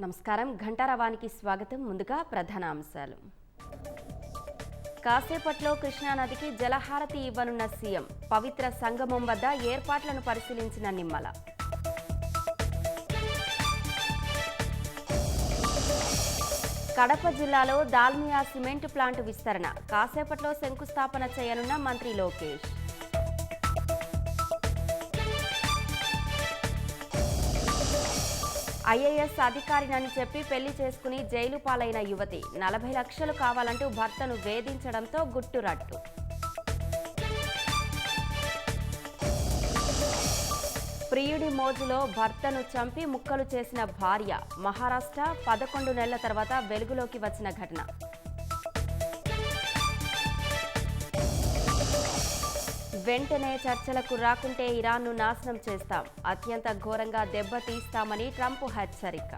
నమస్కారం ఘంటారావానికి స్వాగతం. ముందుగా ప్రధాన అంశాలు. కాసేపట్లో కృష్ణానదికి జలహారతి ఇవ్వనున్న సీఎం. పవిత్ర సంగమం వద్ద ఏర్పాట్లను పరిశీలించిన నిమ్మల. కడప జిల్లాలో దాల్మియా సిమెంట్ ప్లాంట్ విస్తరణ. కాసేపట్లో శంకుస్థాపన చేయనున్న మంత్రి లోకేష్. ఐఏఎస్ అధికారినని చెప్పి పెళ్లి చేసుకుని జైలు పాలైన యువతి. 40 లక్షలు కావాలంటూ భర్తను వేధించడంతో గుట్టురట్టు. ప్రియుడి మోజులో భర్తను చంపి ముక్కలు చేసిన భార్య. మహారాష్ట్ర 11 నెలల తర్వాత వెలుగులోకి వచ్చిన ఘటన. వెంటనే చర్చలకు రాకుంటే ఇరాన్ను నాశనం చేస్తాం. అత్యంత ఘోరంగా దెబ్బతీస్తామని ట్రంప్ హెచ్చరిక.